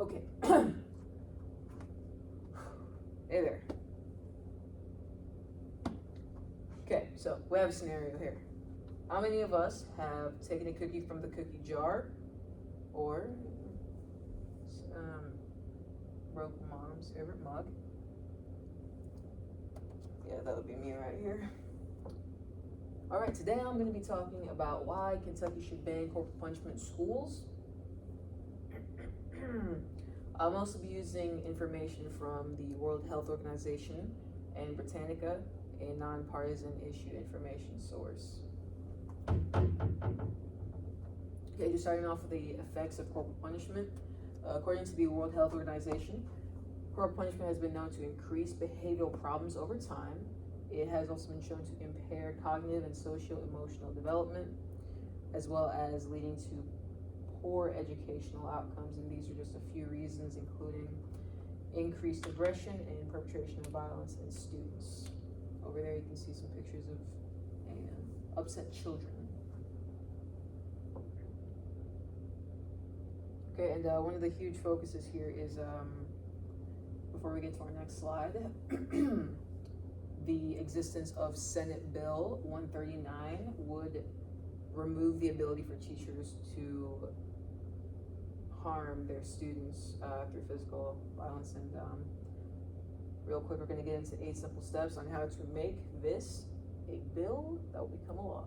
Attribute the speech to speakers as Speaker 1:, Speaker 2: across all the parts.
Speaker 1: Okay. Hey there. Okay, so we have a scenario here. How many of us have taken a cookie from the cookie jar or broke mom's favorite mug? Yeah, that would be me right here. All right, today I'm going to be talking about why Kentucky should ban corporal punishment in schools. I'll also be using information from the World Health Organization and Britannica, a nonpartisan issue information source. Okay, just starting off with the effects of corporal punishment. According to the World Health Organization, corporal punishment has been known to increase behavioral problems over time. It has also been shown to impair cognitive and social-emotional development, as well as leading to poor educational outcomes. And these are just a few reasons, including increased aggression and perpetration of violence in students. Over there you can see some pictures of upset children. Okay, and one of the huge focuses here is, before we get to our next slide, the existence of Senate Bill 139 would remove the ability for teachers to harm their students through physical violence. And real quick, we're going to get into 8 simple steps on how to make this a bill that will become a law.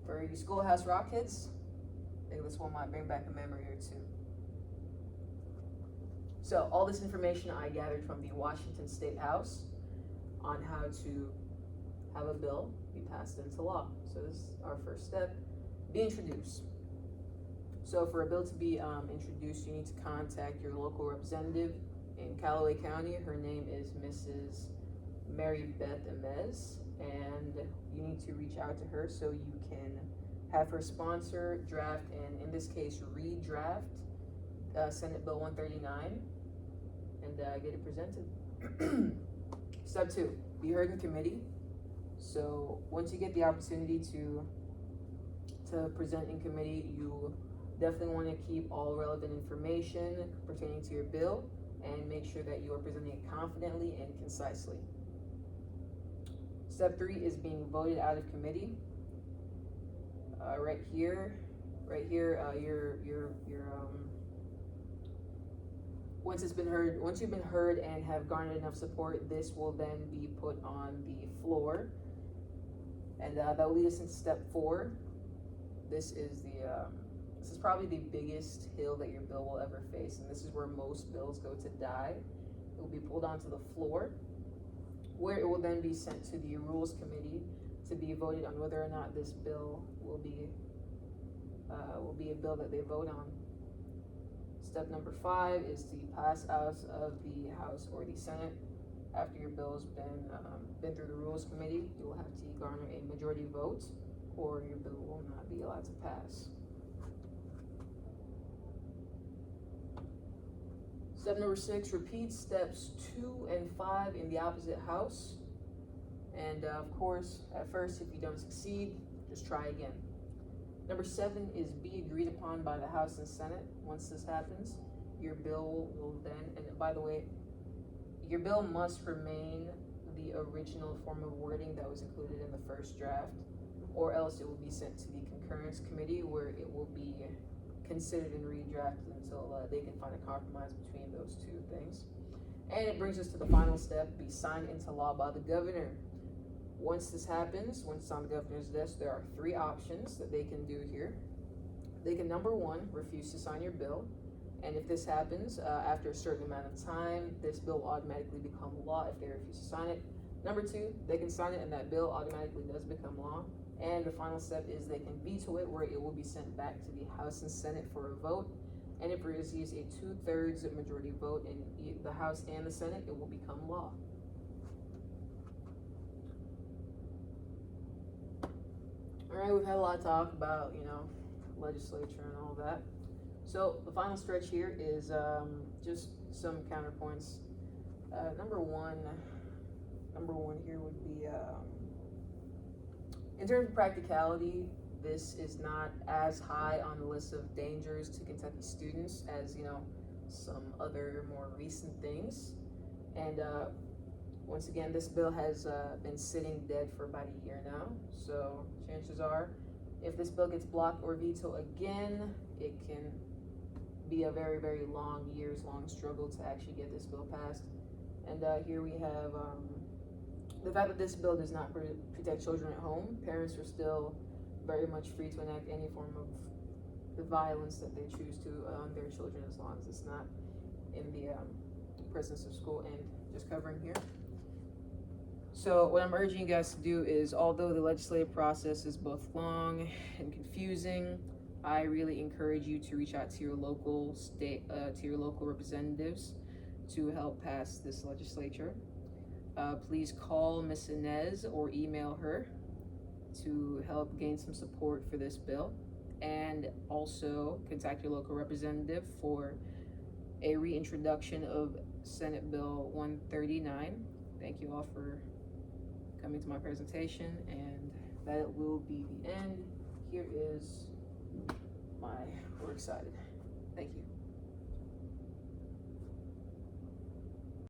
Speaker 1: For you Schoolhouse Rock kids, I think this one might bring back a memory or two. So all this information I gathered from the Washington State House on how to have a bill be passed into law. So this is our first step, be introduced. So for a bill to be introduced, you need to contact your local representative in Callaway County. Her name is Mrs. Mary Beth Emez, and you need to reach out to her so you can have her sponsor, draft, and in this case, redraft Senate Bill 139 and get it presented. Step 2, be heard in committee. So once you get the opportunity to present in committee, you definitely want to keep all relevant information pertaining to your bill and make sure that you are presenting it confidently and concisely. Step 3 is being voted out of committee. Right here, once you've been heard and have garnered enough support, this will then be put on the floor, and that will lead us into step 4. This is probably the biggest hill that your bill will ever face, and this is where most bills go to die. It will be pulled onto the floor, where it will then be sent to the Rules Committee to be voted on whether or not this bill will be a bill that they vote on. Step number 5 is to pass out of the House or the Senate. After your bill has been through the Rules Committee, you will have to garner a majority vote, or your bill will not be allowed to pass. Step number 6, repeat steps 2 and 5 in the opposite house. And of course, at first, if you don't succeed, just try again. Number 7 is be agreed upon by the House and Senate. Once this happens, your bill will then, and by the way, your bill must remain the original form of wording that was included in the first draft, or else it will be sent to the Concurrence Committee, where it will be considered and redrafted until they can find a compromise between those two things. And it brings us to the final step, be signed into law by the governor. Once this happens, once it's on the governor's desk, there are 3 options that they can do here. They can, number 1, refuse to sign your bill. And if this happens, after a certain amount of time, this bill will automatically become law if they refuse to sign it. Number 2, they can sign it and that bill automatically does become law. And the final step is they can veto it, where it will be sent back to the House and Senate for a vote. And if it receives a 2/3 majority vote in the House and the Senate, it will become law. All right, we've had a lot of talk about, legislature and all that. So the final stretch here is just some counterpoints. Number one here would be, in terms of practicality, this is not as high on the list of dangers to Kentucky students as, some other more recent things. And once again, this bill has been sitting dead for about a year now. So chances are, if this bill gets blocked or vetoed again, it can be a very, very long, years-long struggle to actually get this bill passed. And here we have the fact that this bill does not protect children at home. Parents are still very much free to enact any form of the violence that they choose to on their children, as long as it's not in the presence of school. And just covering here. So what I'm urging you guys to do is, although the legislative process is both long and confusing, I really encourage you to reach out to your local to your local representatives to help pass this legislature. Please call Ms. Inez or email her to help gain some support for this bill, and also contact your local representative for a reintroduction of Senate Bill 139. Thank you all for coming to my presentation, and that will be the end. Here is my works cited. Thank you.